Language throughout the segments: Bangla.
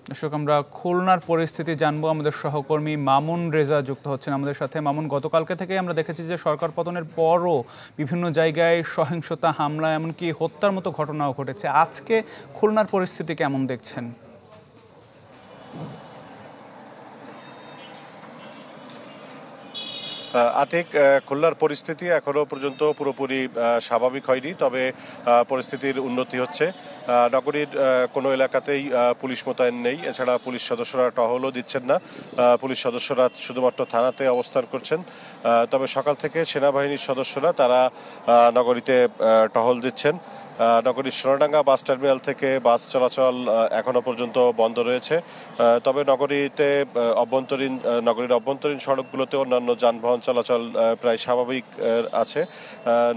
দর্শক, আমরা খুলনার পরিস্থিতি জানবো। আমাদের সহকর্মী মামুন রেজা যুক্ত হচ্ছেন আমাদের সাথে। মামুন, গতকালকে থেকে আমরা দেখেছি যে সরকার পতনের পরও বিভিন্ন জায়গায় সহিংসতা, হামলা, এমনকি হত্যার মতো ঘটনাও ঘটেছে। আজকে খুলনার পরিস্থিতি কেমন দেখছেন? আতিক, খুলনার পরিস্থিতি এখনো পর্যন্ত পুরোপুরি স্বাভাবিক হয়নি, তবে পরিস্থিতির উন্নতি হচ্ছে। নগরীর কোনো এলাকাতেই পুলিশ মোতায়েন নেই, এছাড়া পুলিশ সদস্যরা টহলও দিচ্ছেন না। পুলিশ সদস্যরা শুধুমাত্র থানাতে অবস্থান করছেন। তবে সকাল থেকে সেনাবাহিনীর সদস্যরা তারা নগরীতে টহল দিচ্ছেন। নগরীর সোনাডাঙ্গা বাস টার্মিনাল থেকে বাস চলাচল এখনো পর্যন্ত বন্ধ রয়েছে। তবে নগরীর অভ্যন্তরীণ সড়কগুলোতে অন্যান্য যানবাহন চলাচল প্রায় স্বাভাবিক আছে।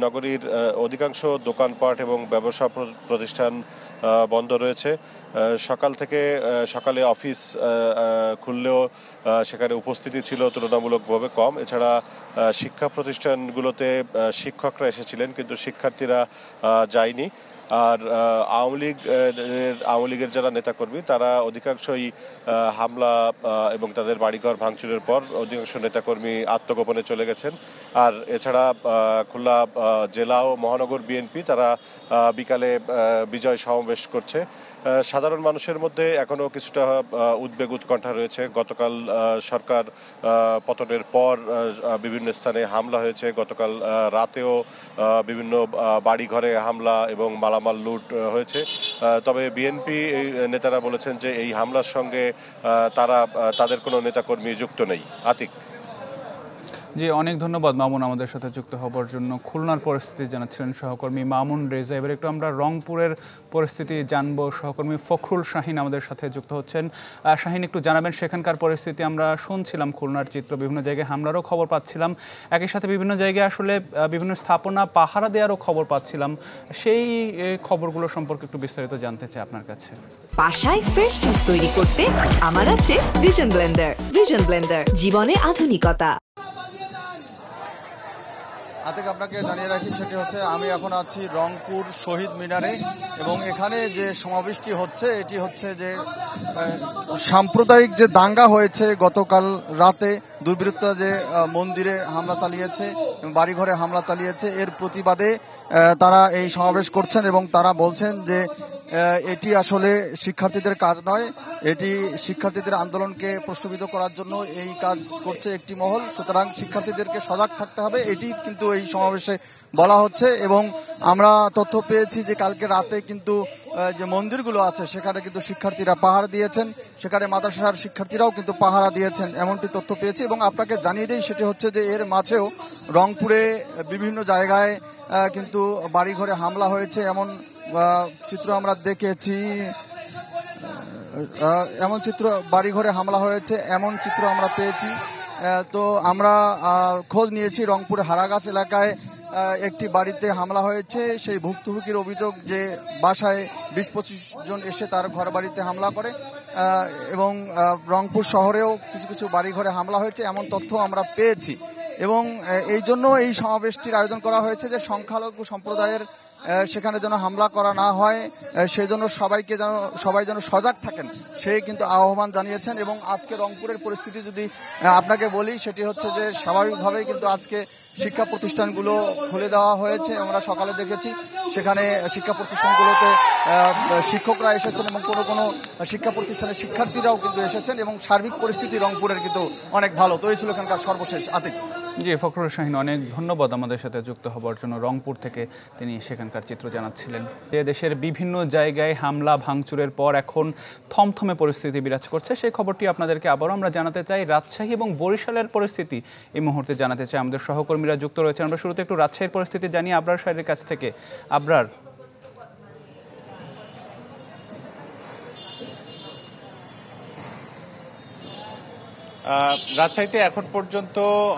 নগরীর অধিকাংশ দোকানপাট এবং ব্যবসা প্রতিষ্ঠান বন্ধ রয়েছে। সকালে অফিস খুললেও সেখানে উপস্থিতি ছিল তুলনামূলকভাবে কম। এছাড়া শিক্ষা প্রতিষ্ঠানগুলোতে শিক্ষকরা এসেছিলেন, কিন্তু শিক্ষার্থীরা যায়নি। আর আওয়ামী লীগের যারা নেতাকর্মী তারা অধিকাংশই হামলা এবং তাদের বাড়িঘর ভাঙচুরের পর অধিকাংশ নেতাকর্মী আত্মগোপনে চলে গেছেন। আর এছাড়া খুলনা জেলা ও মহানগর বিএনপি তারা বিকালে বিজয় সমাবেশ করছে। সাধারণ মানুষের মধ্যে এখনো কিছুটা উদ্বেগ উৎকণ্ঠা রয়েছে। গতকাল সরকার পতনের পর বিভিন্ন স্থানে হামলা হয়েছে। গতকাল রাতেও বিভিন্ন বাড়িঘরে হামলা এবং মালামাল লুট হয়েছে। তবে বিএনপি নেতারা বলেছেন যে এই হামলার সঙ্গে তাদের কোনো নেতাকর্মী যুক্ত নেই। আতিক। জি, অনেক ধন্যবাদ মামুন আমাদের সাথে যুক্ত হবার জন্য। খুলনার পরিস্থিতি জানাচ্ছিলেন সহকর্মী মামুন রেজা। এবার একটু আমরা রংপুরের পরিস্থিতি জানবো। সহকর্মী ফখরুল শাহিন আমাদের সাথে যুক্ত হচ্ছেন। শাহিন, একটু জানাবেন সেখানকার পরিস্থিতি। আমরা শুনছিলাম খুলনার চিত্র, বিভিন্ন জায়গায় হামলারও খবর পাচ্ছিলাম, একই সাথে বিভিন্ন জায়গায় আসলে বিভিন্ন স্থাপনা পাহারা দেওয়ারও খবর পাচ্ছিলাম। সেই খবরগুলো সম্পর্কে একটু বিস্তারিত জানতে চাই আপনার কাছে। বাসায় ফ্রেশ জুস তৈরি করতে আমার আছে ভিশন ব্লেন্ডার। ভিশন ব্লেন্ডার, জীবনে আধুনিকতা। আপনাকে জানিয়ে রাখি, সেটি হচ্ছে আমি এখন আছি রংপুর শহীদ মিনারে, এবং এখানে যে সমাবেশটি হচ্ছে এটি হচ্ছে যে সাম্প্রদায়িক যে দাঙ্গা হয়েছে গতকাল রাতে, দুর্বৃত্তরা যে মন্দিরে হামলা চালিয়েছে, বাড়িঘরে হামলা চালিয়েছে, এর প্রতিবাদে তারা এই সমাবেশ করছেন এবং তারা বলছেন যে এটি আসলে শিক্ষার্থীদের কাজ নয়, এটি শিক্ষার্থীদের আন্দোলনকে প্রশ্নবিদ্ধ করার জন্য এই কাজ করছে একটি মহল। সুতরাং শিক্ষার্থীদেরকে সজাগ থাকতে হবে, এটি কিন্তু এই সমাবেশে বলা হচ্ছে। এবং আমরা তথ্য পেয়েছি যে কালকে রাতে কিন্তু যে মন্দিরগুলো আছে সেখানে কিন্তু শিক্ষার্থীরা পাহারা দিয়েছেন, সেখানে মাদ্রাসার শিক্ষার্থীরাও কিন্তু পাহারা দিয়েছেন, এমনটি তথ্য পেয়েছি। এবং আপনাকে জানিয়ে দিই, সেটি হচ্ছে যে এর মাঝেও রংপুরে বিভিন্ন জায়গায় কিন্তু বাড়িঘরে হামলা হয়েছে, এমন চিত্র আমরা দেখেছি। এমন চিত্র, বাড়িঘরে হামলা হয়েছে এমন চিত্র আমরা পেয়েছি। তো আমরা খোঁজ নিয়েছি, রংপুর হারাগাছ এলাকায় একটি বাড়িতে হামলা হয়েছে। সেই ভুক্তভোগীর অভিযোগ যে বাসায় 20-25 জন এসে তার ঘর বাড়িতে হামলা করে, এবং রংপুর শহরেও কিছু কিছু বাড়িঘরে হামলা হয়েছে এমন তথ্য আমরা পেয়েছি। এবং এই জন্য এই সমাবেশটির আয়োজন করা হয়েছে যে সংখ্যালঘু সম্প্রদায়ের সেখানে যেন হামলা করা না হয়, সেই জন্য সবাই যেন সজাগ থাকেন, সেই কিন্তু আহ্বান জানিয়েছেন। এবং আজকে রংপুরের পরিস্থিতি যদি আপনাকে বলি, সেটি হচ্ছে যে স্বাভাবিকভাবেই কিন্তু আজকে শিক্ষা প্রতিষ্ঠানগুলো খুলে দেওয়া হয়েছে। আমরা সকালে দেখেছি সেখানে শিক্ষা প্রতিষ্ঠানগুলোতে শিক্ষকরা এসেছেন এবং কোনো শিক্ষা প্রতিষ্ঠানের শিক্ষার্থীরাও কিন্তু এসেছেন, এবং সার্বিক পরিস্থিতি রংপুরের কিন্তু অনেক ভালো। তো এই ছিল এখানকার সর্বশেষ। আতিক। জি, ফখরুল শাহিন, অনেক ধন্যবাদ আমাদের সাথে যুক্ত হবার জন্য। রংপুর থেকে তিনি সেখানকার চিত্র জানাচ্ছিলেন। দেশের বিভিন্ন জায়গায় হামলা ভাঙচুরের পর এখন থমথমে পরিস্থিতি বিরাজ করছে, সেই খবরটি আপনাদেরকে আবারও আমরা জানাতে চাই। রাজশাহী এবং বরিশালের পরিস্থিতি এই মুহূর্তে জানাতে চাই, আমাদের সহকর্মীরা যুক্ত রয়েছেন। আমরা শুরুতে একটু রাজশাহীর পরিস্থিতি জানি আবরার সাহেবের কাছ থেকে। আবরার। রাজশাহীতে এখন পর্যন্ত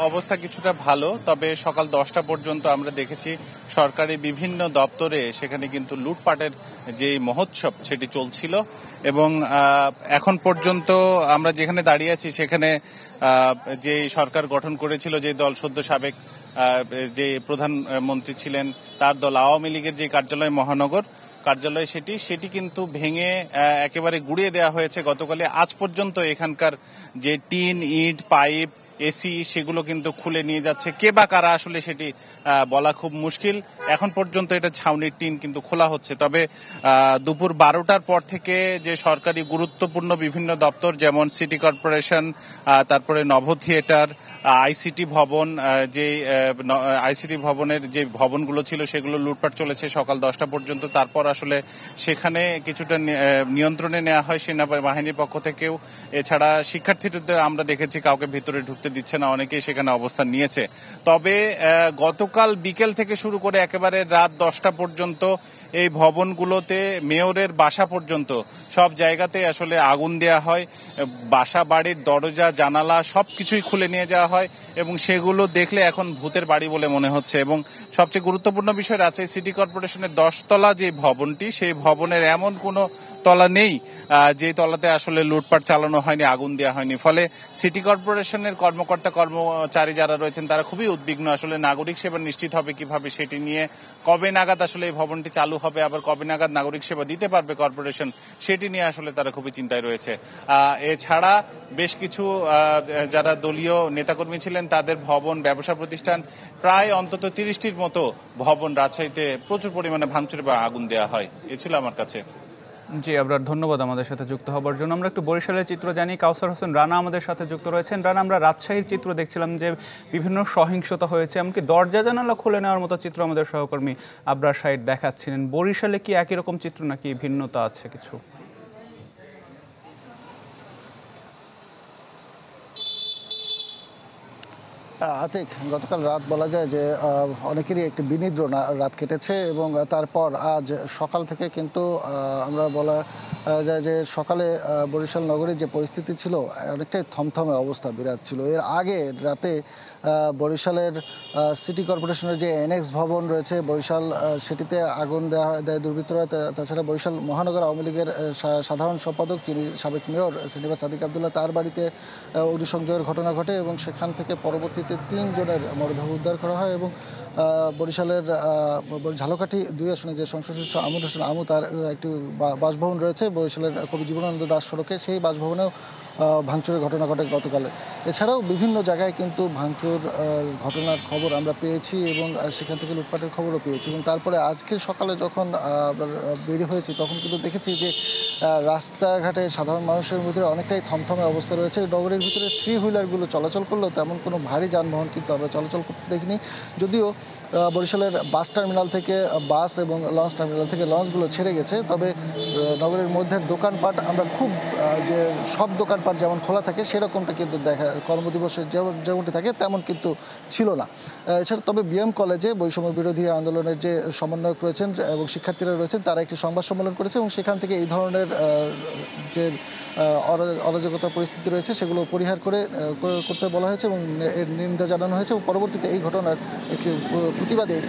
অবস্থা কিছুটা ভালো, তবে সকাল 10টা পর্যন্ত আমরা দেখেছি সরকারি বিভিন্ন দপ্তরে সেখানে কিন্তু লুটপাটের যে মহোৎসব সেটি চলছিল। এবং এখন পর্যন্ত আমরা যেখানে দাঁড়িয়ে আছি সেখানে যে সরকার গঠন করেছিল যে দল, সদ্য সাবেক যে প্রধানমন্ত্রী ছিলেন তার দল আওয়ামী লীগের যে কার্যালয় মহানগর, কার্যালয় সেটি কিন্তু ভেঙে একেবারে গুড়িয়ে দেওয়া হয়েছে গতকালে। আজ পর্যন্ত এখানকার যে টিন, ইট, পাইপ, এসি সেগুলো কিন্তু খুলে নিয়ে যাচ্ছে। কে বা কারা আসলে সেটি বলা খুব মুশকিল। এখন পর্যন্ত এটা ছাউনির টিন কিন্তু খোলা হচ্ছে। তবে দুপুর 12টার পর থেকে যে সরকারি গুরুত্বপূর্ণ বিভিন্ন দপ্তর যেমন সিটি কর্পোরেশন, তারপরে নভ থিয়েটার, আইসিটি ভবন, যে আইসিটি ভবনের যে ভবনগুলো ছিল সেগুলো লুটপাট চলেছে সকাল 10টা পর্যন্ত। তারপর আসলে সেখানে কিছুটা নিয়ন্ত্রণে নেওয়া হয় সেনাবাহিনীর পক্ষ থেকেও। এছাড়া শিক্ষার্থীদের আমরা দেখেছি কাউকে ভিতরে ঢুকতে দিচ্ছে না, অনেকেই সেখানে অবস্থান নিয়েছে। তবে গতকাল বিকেল থেকে শুরু করে একেবারে রাত 10টা পর্যন্ত এই ভবনগুলোতে মেয়রের বাসা পর্যন্ত সব জায়গাতে আসলে আগুন দেয়া হয়। বাসা বাড়ির দরজা জানালা সবকিছুই খুলে নিয়ে যাওয়া হয় এবং সেগুলো দেখলে এখন ভূতের বাড়ি বলে মনে হচ্ছে। এবং সবচেয়ে গুরুত্বপূর্ণ বিষয়, রাজশাহী সিটি কর্পোরেশনের 10 তলা যে ভবনটি, সেই ভবনের এমন কোনো তলা নেই যে তলাতে আসলে লুটপাট চালানো হয়নি, আগুন দেওয়া হয়নি। ফলে সিটি কর্পোরেশনের কর্মকর্তা কর্মচারী যারা রয়েছেন তারা খুবই উদ্বিগ্ন। আসলে নাগরিক সেবা নিশ্চিত হবে কিভাবে সেটি নিয়ে, কবে নাগাদ আসলে এই ভবনটি চালু হবে, আবার কবে নাগাদ নাগরিক সেবা দিতে পারবে কর্পোরেশন, সেটি নিয়ে আসলে তারা খুবই চিন্তায় রয়েছে। এছাড়া বেশ কিছু যারা দলীয় নেতাকর্মী ছিলেন তাদের ভবন, ব্যবসা প্রতিষ্ঠান, প্রায় অন্তত 30টির মতো ভবন রাজশাহীতে প্রচুর পরিমাণে ভাঙচুর বা আগুন দেওয়া হয়। এ ছিল আমার কাছে। জি, আবরার, ধন্যবাদ আমাদের সাথে যুক্ত হবার জন্য। আমরা একটু বরিশালের চিত্র জানি। কাউসার হোসেন রানা আমাদের সাথে যুক্ত রয়েছেন। রানা, আমরা রাজশাহীর চিত্র দেখছিলাম যে বিভিন্ন সহিংসতা হয়েছে, এমনকি দরজা জানালা খুলে নেওয়ার মতো চিত্র আমাদের সহকর্মী আবরার সাইড দেখাচ্ছিলেন। বরিশালে কি একই রকম চিত্র নাকি ভিন্নতা আছে কিছু? আতিক, গতকাল রাত বলা যায় যে অনেকেরই একটি বিনিদ্র রাত কেটেছে এবং তারপর আজ সকাল থেকে কিন্তু আমরা বলা যায় যে সকালে বরিশাল নগরীর যে পরিস্থিতি ছিল অনেকটাই থমথমে অবস্থা বিরাজ ছিল। এর আগে রাতে বরিশালের সিটি কর্পোরেশনের যে এনএক্স ভবন রয়েছে বরিশাল, সেটিতে আগুন দেয় দুর্বৃত্তরা। তাছাড়া বরিশাল মহানগর আওয়ামী লীগের সাধারণ সম্পাদক, যিনি সাবেক মেয়র সেনিবা সাদিক আবদুল্লাহ, তার বাড়িতে অগ্নিসংযোগের ঘটনা ঘটে এবং সেখান থেকে পরবর্তীতে 3 জনের মরদেহ উদ্ধার করা হয়। এবং বরিশালের ঝালকাঠি 2 আসনে যে সংসদ সদস্য আমুল হোসেন আমু, তার একটি বাসভবন রয়েছে বরিশালের কবি জীবনানন্দ দাস সড়কে, সেই বাসভবনেও ভাঙচুরের ঘটনা ঘটে গতকালে। এছাড়াও বিভিন্ন জায়গায় কিন্তু ভাঙচুর ঘটনার খবর আমরা পেয়েছি এবং সেখান থেকে লুটপাটের খবরও পেয়েছি। এবং তারপরে আজকে সকালে যখন বের হয়েছি তখন কিন্তু দেখেছি যে রাস্তাঘাটে সাধারণ মানুষের মধ্যে অনেকটাই থমথমে অবস্থা রয়েছে। নগরের ভিতরে 3 হুইলারগুলো চলাচল করলেও তেমন কোনো ভারী যানবাহন কিন্তু আমরা চলাচল করতে দেখিনি। যদিও বরিশালের বাস টার্মিনাল থেকে বাস এবং লঞ্চ টার্মিনাল থেকে লঞ্চগুলো ছেড়ে গেছে, তবে নগরের মধ্যে দোকানপাট আমরা খুব যে সব দোকানপাট যেমন খোলা থাকে সেরকমটা কিন্তু দেখা, কর্মদিবসে যেমনটি থাকে তেমন কিন্তু ছিল না। এছাড়া তবে বিএম কলেজে বৈষম্য বিরোধী আন্দোলনের যে সমন্বয়ক রয়েছেন এবং শিক্ষার্থীরা রয়েছেন তারা একটি সংবাদ সম্মেলন করেছে এবং সেখান থেকে এই ধরনের যে অরাজকতা পরিস্থিতি রয়েছে সেগুলো পরিহার করতে বলা হয়েছে এবং এর নিন্দা জানানো হয়েছে। এবং পরবর্তীতে এই ঘটনার একটি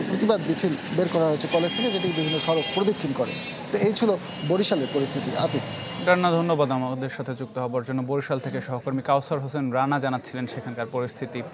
প্রতিবাদ মিছিল বের করা হয়েছে কলেজ থেকে, যেটি বিভিন্ন সড়ক প্রদক্ষিণ করে। তো এই ছিল বরিশালের পরিস্থিতি। আতিক, রানা, ধন্যবাদ আমাদের সাথে যুক্ত হবার জন্য। বরিশাল থেকে সহকর্মী কাউসার হোসেন রানা জানাচ্ছিলেন সেখানকার পরিস্থিতি।